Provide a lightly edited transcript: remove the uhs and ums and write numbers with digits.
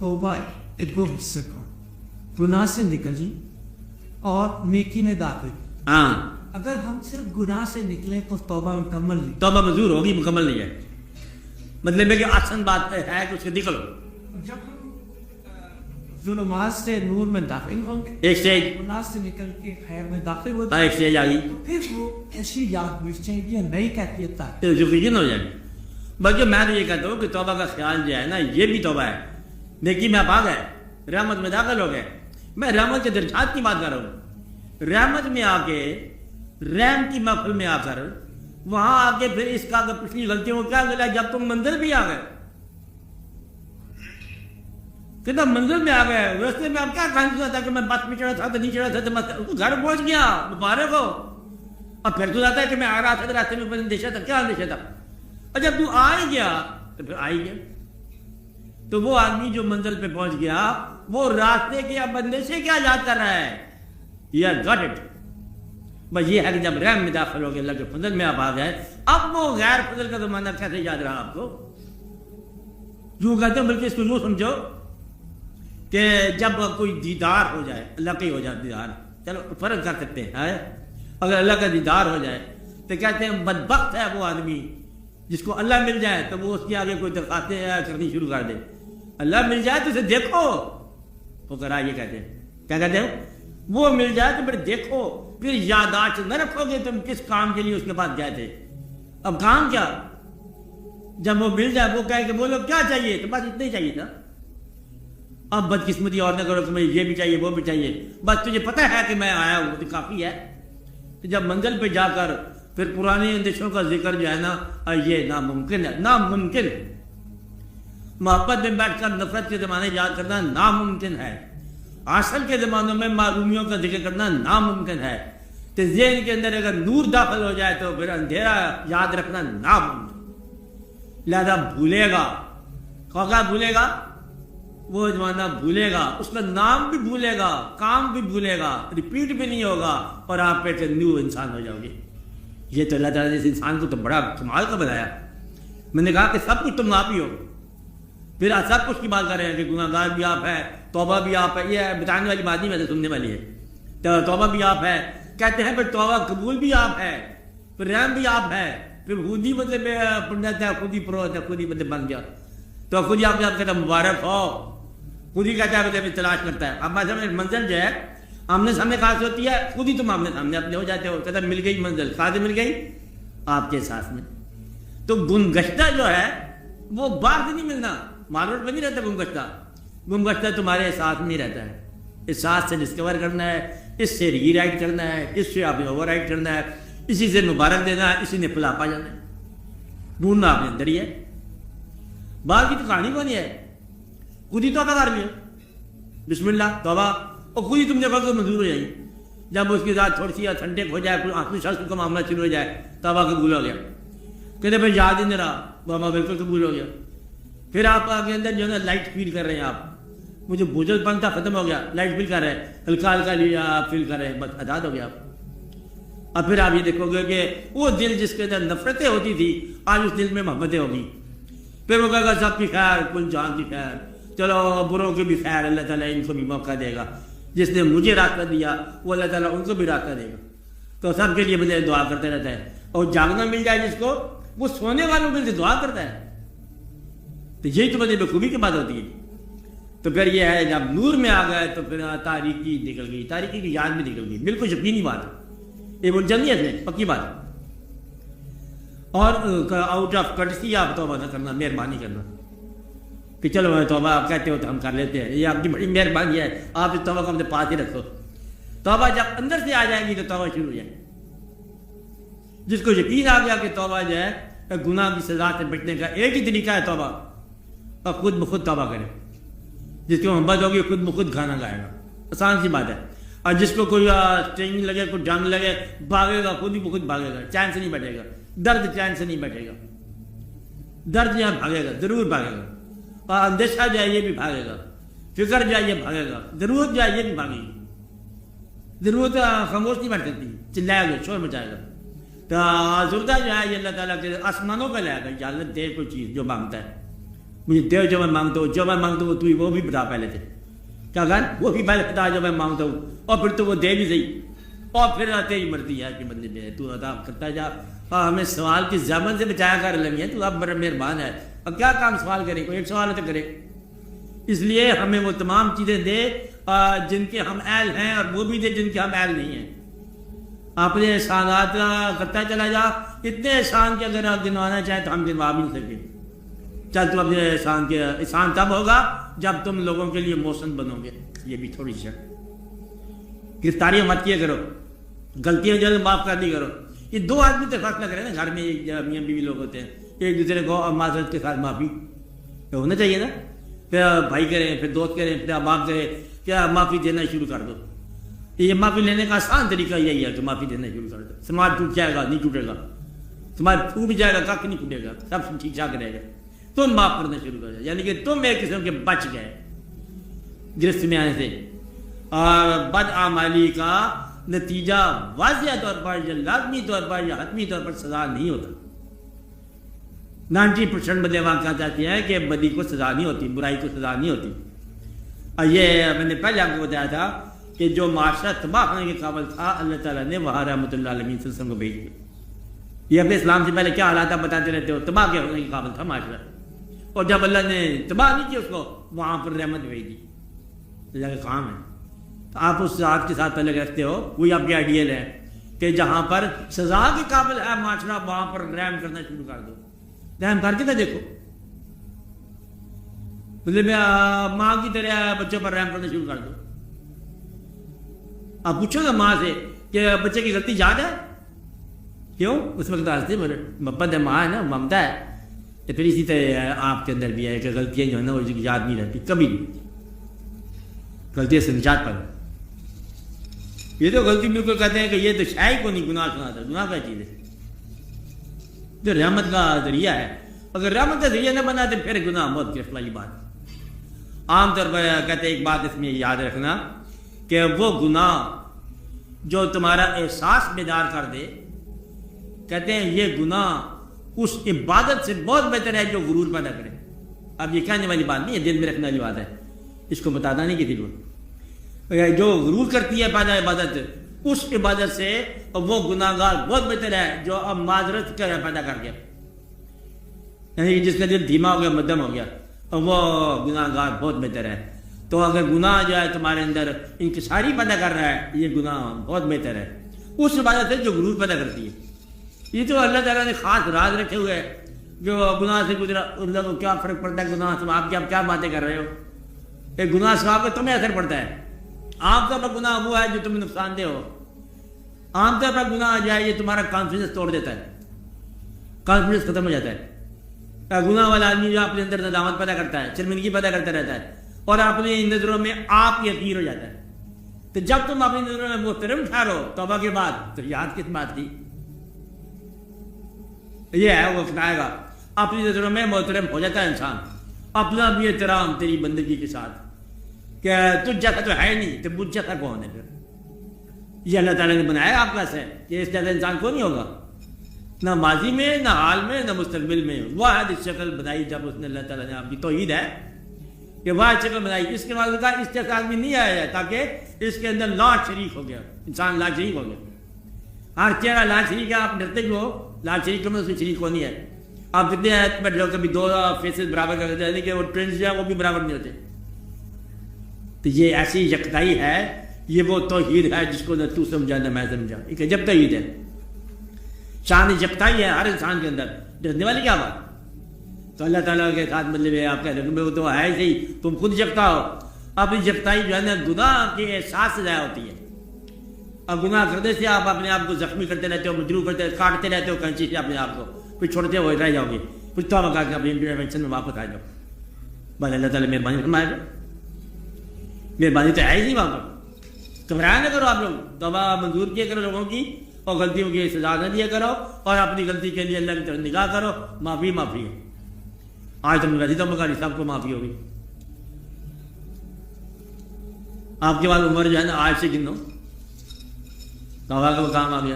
توبہ ایک حصے کو گناہ سے نکلی اور نیکی میں داخل. ہاں اگر ہم صرف گناہ سے نکلے تو توبہ مکمل نہیں. توبہ منظور ہوگی، مکمل نہیں ہے. مطلب ہے کہ آسان بات ہے کہ اس سے نکلو. جب ہم ظلمات سے نور میں داخل ہوں گے، ایک سٹیج گناہ سے نکل کے خیر میں داخل ہو ایک سٹیج آ گئی تو پھر وہ ایسی یاد ملے گی، نئی کیفیت آئے. تو یقین ہو جائے گی. بلکہ میں تو یہ کہتا ہوں کہ توبہ کا خیال جو ہے نا، یہ بھی توبہ ہے. نیکی میں آپ آ گئے، رحمت میں داخل ہو گئے. میں رحمت کے درجات کی بات کر رہا ہوں. رحمت میں آ کے، رحم کی محفل میں آ کر وہاں آ کے پھر اس کا پچھلی غلطیوں کو کیا ملا؟ جب تم منزل بھی آ گئے، کتنا منزل میں آ گئے، راستے میں آپ کیا کہا تھا کہ میں بس میں چڑھا تھا تو نہیں چڑھا تھا تو میں گھر پہنچ گیا، مبارک ہو. اور پھر تو جاتا ہے کہ میں آ رہا تھا راستے میں اندیشہ تھا. کیا اندیشہ تھا؟ اور جب تو آ ہی گیا تو پھر آ ہی گیا. تو وہ آدمی جو منزل پہ پہنچ گیا وہ راستے کے اب اندیشے کیا یاد کر رہا ہے؟ یار گاٹ اٹ. بس یہ ہے کہ جب رحم میں داخل ہو گئے، اللہ کے فضل میں آپ آ گئے، اب وہ غیر فضل کا زمانہ کیسے یاد رہا آپ کو؟ جو کہتے ہیں، بلکہ اس کو یوں سمجھو کہ جب کوئی دیدار ہو جائے، اللہ کا ہی ہو جائے دیدار، چلو فرق کر سکتے ہیں. اگر اللہ کا دیدار ہو جائے تو کہتے ہیں بدبخت ہے وہ آدمی جس کو اللہ مل جائے تو وہ اس کے آگے کوئی درخواستیں کرنی شروع کر دے. اللہ مل جائے تو اسے دیکھو. فقراء یہ کہتے ہیں، کیا کہتے ہیں؟ وہ مل جائے تو پھر دیکھو، پھر یادداشت نہ رکھو گے تم کس کام کے لیے اس کے پاس گئے تھے. اب کام کیا؟ جب وہ مل جائے، وہ کہے کہ بولو کیا چاہیے، تو بس اتنا ہی چاہیے تھا. اب بدقسمتی اور نہ کرو کہ مجھے یہ بھی چاہیے وہ بھی چاہیے، بس تجھے پتہ ہے کہ میں آیا ہوں تو کافی ہے. تو جب منزل پہ جا کر پھر پرانے اندیشوں کا ذکر جو ہے نا، یہ ناممکن ہے. ناممکن. محبت میں بیٹھ کر نفرت کے زمانے یاد کرنا ناممکن ہے. عصر کے زمانوں میں معلومیوں کا ذکر کرنا ناممکن ہے. تو ذہن کے اندر اگر نور داخل ہو جائے تو پھر اندھیرا یاد رکھنا ناممکن. لہذا بھولے گا، کیا بھولے گا؟ وہ زمانہ بھولے گا، اس کا نام بھی بھولے گا، کام بھی بھولے گا، ریپیٹ بھی نہیں ہوگا، اور آپ پہ نیو انسان ہو جاؤ گے. یہ تو اللہ تعالیٰ نے اس انسان کو تو بڑا کمال کا بنایا. میں نے کہا کہ سب کچھ تم آپ ہی ہو. پھر سب کچھ کی بات کر رہے ہیں کہ گناہ گار بھی آپ ہے، توبہ بھی آپ ہے. یہ بتانے والی بات نہیں، ویسے سننے والی ہے. تو توبہ بھی آپ ہے، کہتے ہیں پھر توبہ قبول بھی آپ ہے، پھر رحم بھی آپ ہے، پھر خود ہی مطلب پڑھنا ہے، خود ہی پرو ہے، خود ہی مطلب بن گیا. تو خود ہی آپ کے آپ کہتا ہے مبارک ہو، خود ہی کہتا ہے مطلب تلاش کرتا ہے. اب میں منزل جو ہے آمنے سامنے خاص ہوتی ہے، خود ہی تم آمنے سامنے اپنے ہو جاتے ہو. کہتا ہے مل گئی منزل. کہاں سے مل گئی؟ آپ کے ساتھ میں. تو گمگشتہ جو ہے وہ باہر سے نہیں ملنا، مارکیٹ میں نہیں رہتا گمگشتہ. گمگشتہ تمہارے ساتھ میں رہتا ہے. اس ساتھ سے ڈسکور کرنا ہے، اس سے ری رائٹ کرنا ہے، اس سے آپ نے اوور رائٹ کرنا ہے، اسی سے مبارک دینا ہے، اسی نے پلا پا جانا ہے. ڈھونڈنا آپ نے اندر ہی ہے. باہر کی تو کہانی کو نہیں ہے. خود ہی توبہ کر لیا، بسم اللہ توبہ، اور خود ہی تم نے وقت منظور ہو جائے. جب اس کے ساتھ تھوڑی سی ٹھنڈک ہو جائے، کوئی آخری شخص کا معاملہ شروع ہو جائے، توبہ قبول ہو گیا. کہتے پھر یاد ہی نہیں رہا، بابا بالکل قبول ہو گیا. پھر آپ کے اندر جو ہے نا لائٹ فیل کر رہے ہیں، آپ مجھے بوجھل پن تھا ختم ہو گیا، لائٹ فیل کر رہے ہیں، ہلکا ہلکا لیا آپ فیل کر رہے ہیں، بس آزاد ہو گیا آپ. اب پھر آپ یہ دیکھو گے کہ وہ دل جس کے اندر نفرتیں ہوتی تھی، آج اس دل میں محبتیں ہوگی. پھر وہ کہے گا سب کی خیر، کل جہان کی خیر، چلو بروں کی بھی خیر، اللہ تعالیٰ ان کو بھی موقع دے گا. جس نے مجھے راستہ دیا وہ اللہ تعالیٰ ان کو بھی راستہ دے گا. تو سب کے لیے مجھے دعا کرتے رہتا ہے. اور جاگنا مل جائے جس کو، وہ سونے والوں کے لیے دعا کرتا ہے. تو یہی تو مجھے بخوبی کی بات ہوتی ہے. تو پھر یہ ہے جب نور میں آ گئے تو پھر تاریکی نکل گئی، تاریکی کی یاد بھی نکل گئی. بالکل یقینی بات ہے، یہ منجمیت ہے، پکی بات ہے. اور آؤٹ آف کرٹسی آپ توبہ نہ کرنا، مہربانی کرنا کہ چلو میں توبہ آپ کہتے ہو تو ہم کر لیتے ہیں، یہ آپ کی بڑی مہربانی ہے، آپ اس توبہ کو اپنے پاس ہی رکھو. توبہ جب اندر سے آ جائے گی تو توبہ شروع ہو جائے. جس کو یقین آ گیا کہ توبہ جو ہے گناہ کی سزا سے بچنے کا ایک ہی طریقہ ہے توبہ، اور خود بخود توبہ کرے. جس کو محبت ہوگی خود بخود گانا گائے گا، آسان سی بات ہے. اور جس کو کوئی اسٹرنگ لگے، کوئی ڈرم لگے، بھاگے گا، خود ہی بخود بھاگے گا، چین سے نہیں بیٹھے گا. درد چین سے نہیں بیٹھے گا، درد یہاں بھاگے گا، ضرور بھاگے گا. اور اندیشہ جائے یہ بھی بھاگے گا، فکر جائے یہ بھاگے گا، ضرورت جائے یہ بھی بھاگے گی. ضرورت خاموش نہیں بیٹھ سکتی، چلائے گا، شور مچائے گا. تو ضرورت جو ہے یہ اللہ تعالیٰ کے آسمانوں پہ لائے گا، اجازت دے کوئی چیز جو مانگتا ہے. مجھے دے جو میں مانگتا ہوں، جو میں مانگتا ہوں تو وہ بھی بتا پہلے سے کیا گان وہ بھی پہلے بتا جو میں مانگتا ہوں، اور پھر تو وہ دے بھی صحیح، اور پھر آتے ہی مرضی ہے کہ بندے میں تو عطا کرتا جا، ہمیں سوال کی زمن سے بچایا کر لگی ہے، تو اب بڑا مہربان ہے، اب کیا کام سوال کرے، کوئی ایک سوال تو کرے، اس لیے ہمیں وہ تمام چیزیں دے جن کے ہم اہل ہیں، اور وہ بھی دے جن کے ہم اہل نہیں ہیں۔ اپنے احسانات کرتا چلا جا، اتنے احسان کے اگر آپ گنوانا چاہیں تو ہم گنوا بھی نہیں سکتے۔ چل تم اپنے احسان تب ہوگا جب تم لوگوں کے لیے موسن بنو گے۔ یہ بھی تھوڑی سی گرفتاریاں مت کیا کرو، غلطیاں جو معاف کر دی کرو۔ یہ دو آدمی تو فرق نہ کرے نا، گھر میں میاں بیوی لوگ ہوتے ہیں، ایک دوسرے کو معذرت کے ساتھ معافی ہونا چاہیے نا، پھر بھائی کریں، پھر دوست کریں، پھر باپ کریں، کیا معافی دینا شروع کر دو۔ یہ معافی لینے کا آسان طریقہ یہی ہے کہ معافی دینا شروع کر دو۔ سماج ٹوٹ جائے گا، نہیں ٹوٹے گا، سماج ٹوٹ جائے گا، کک نہیں ٹوٹے گا، سب ٹھیک ٹھاک رہے گا۔ تم معاف کرنا شروع کر دو، یعنی کہ تم ایک قسم کے بچ گئے گرفت میں آنے سے۔ اور بدعمالی کا نتیجہ واضح طور پر یا لازمی طور پر یا حتمی طور پر سزا نہیں ہوتا۔ 90% بندے واقعات آتے ہیں کہ بدی کو سزا نہیں ہوتی، برائی کو سزا نہیں ہوتی۔ اور یہ میں نے پہلے آپ کو بتایا تھا کہ جو معاشرہ تباہ ہونے کے قابل تھا، اللہ تعالیٰ نے وہاں رحمۃ اللہ علیہ وسلم کو بھیج دیا۔ یہ اپنے اسلام سے پہلے کیا حالات آپ بتاتے رہتے ہو، تباہ کے ہونے کے قابل تھا معاشرہ، اور جب اللہ نے تباہ نہیں کیا اس کو، وہاں پر رحمت بھیج دی۔ اللہ کا کام ہے، تو آپ اس ذات کے ساتھ پہلے رکھتے ہو، وہی آپ کے آئیڈیل ہے کہ جہاں پر سزا کے قابل ہے معاشرہ، وہاں پر رحم کرنا شروع کر دو۔ رحم کر کے نہ دیکھو، مطلب ماں کی طرح بچوں پر رحم کرنا شروع کر دو۔ آپ پوچھو گا ماں سے کہ بچے کی غلطی یاد ہے کیوں، اس وقت ہنستے محبت ہے، ماں ہے نا، ممتا ہے۔ تو پھر اسی طرح آپ کے اندر بھی ہے کہ غلطیاں جو ہے نا وہ یاد نہیں رہتی، کبھی نہیں رہتی، غلطیاں سے نجات پائی۔ یہ تو غلطی بالکل کہتے ہیں کہ یہ تو شاید کو نہیں گناہ سنا تھا، گناہ کا چیز ہے جو رحمت کا ذریعہ ہے، اگر رحمت کا ذریعہ نہ بنا تو پھر گناہ بہت گرفت والی بات۔ عام طور پر کہتے ہیں ایک بات اس میں یاد رکھنا کہ وہ گناہ جو تمہارا احساس بیدار کر دے، کہتے ہیں یہ گناہ اس عبادت سے بہت بہتر ہے جو غرور پیدا کرے۔ اب یہ کہنے والی بات نہیں ہے، دل میں رکھنے والی بات ہے، اس کو بتانا نہیں کسی کو۔ جو غرور کرتی ہے پیدا عبادت، اس عبادت سے وہ گناہ گار بہت بہتر ہے جو اب معذرت پیدا کر گیا، یعنی جس کا دل دھیما ہو گیا، مدھم ہو گیا، وہ گناہ گار بہت بہتر ہے۔ تو اگر گناہ جو ہے تمہارے اندر انکساری پیدا کر رہا ہے، یہ گناہ بہت بہتر ہے اس عبادت سے جو غرور پیدا کرتی ہے۔ یہ تو اللہ تعالیٰ نے خاص راز رکھے ہوئے ہیں، جو گناہ سے گزرا اللہ کو کیا فرق پڑتا ہے گناہ سے، آپ کیا باتیں کر رہے ہو، ایک گناہ سے آپ کو تمہیں اثر پڑتا ہے۔ عام طور پر گناہ وہ ہے جو تمہیں نقصان دہ ہو، عام طور پر گناہ جو ہے یہ تمہارا کانفیڈنس توڑ دیتا ہے، کانفیڈنس ختم ہو جاتا ہے۔ گناہ والا آدمی جو اپنے اندر ندامت پیدا کرتا ہے، شرمندگی پیدا کرتا رہتا ہے، اور اپنی نظروں میں آپ ہی حقیر ہو جاتا ہے۔ تو جب تم اپنی نظروں میں محترم ٹھہرو توبہ کے بعد، تو یاد کس بات کی، یہ ہے وہ اپنائے گا، اپنی نظروں میں محترم ہو جاتا ہے انسان، اپنا بھی احترام تیری بندگی کے ساتھ کہ تجھ جیسا تو ہے نہیں، تو مجھ جیسا کون ہے پھر؟ یہ اللہ تعالیٰ نے بنایا آپ کا سے کہ اس جیسا انسان کو نہیں ہوگا، نہ ماضی میں، نہ حال میں، نہ مستقبل میں۔ واحد شکل بنائی جب اس نے اللہ تعالیٰ نے آپ کی توحید ہے کہ واحد شکل بنائی، اس کے بعد اس جیسا آدمی نہیں آیا ہے، تاکہ اس کے اندر لا شریک ہو گیا، انسان لا شریک ہو گیا۔ ہر چہرہ لا شریک ہے، آپ ڈرتے کیوں ہو؟ لا شریک میں اس میں شریک ہونی ہے۔ آپ کتنے آیت بیٹھ جاؤ، کبھی دو فیسز برابر کر دیتے ہیں کہ وہ ٹوینز جو ہیں وہ بھی برابر نہیں ہوتے۔ تو یہ ایسی یکتائی ہے، یہ وہ توحید ہے جس کو نہ تو سمجھا نہ میں سمجھا، ایک عجب توحید ہے، شان یکتائی ہے ہر انسان کے اندر، ڈرنے والی کیا بات؟ تو اللہ تعالیٰ کے ساتھ مطلب ہے آپ کہہ رہے وہ تو ہے ہی صحیح، تم خود یکتا ہو۔ اپنی یکتائی جو ہے نا گناہ کے احساس سے ضائع ہوتی ہے۔ اب گناہ کرنے سے آپ اپنے آپ کو زخمی کرتے رہتے ہو، مجروح کرتے کاٹتے رہتے ہو کینچی سے اپنے آپ کو، پھر چھوڑتے ہوئے رہ جاؤ گے، پھر توبہ کر کے اپنی انٹرونشن میں واپس آ جاؤ۔ بس اللہ تعالیٰ مہربانی فرمائے گا، مہربانی تو ہے ہی نہیں وہاں پر۔ گھبرایا نہ کرو آپ لوگ، توبہ منظور کیا کرو لوگوں کی، اور غلطیوں کی سزا نہ دیا کرو، اور اپنی غلطی کے لیے اللہ کی طرف نگاہ کرو، معافی معافی ہے۔ آج تم نے تو مکاری سب کو معافی ہوگی۔ آپ کے بعد عمر جو ہے نا آج سے گنو، توبہ کا کام آ گیا۔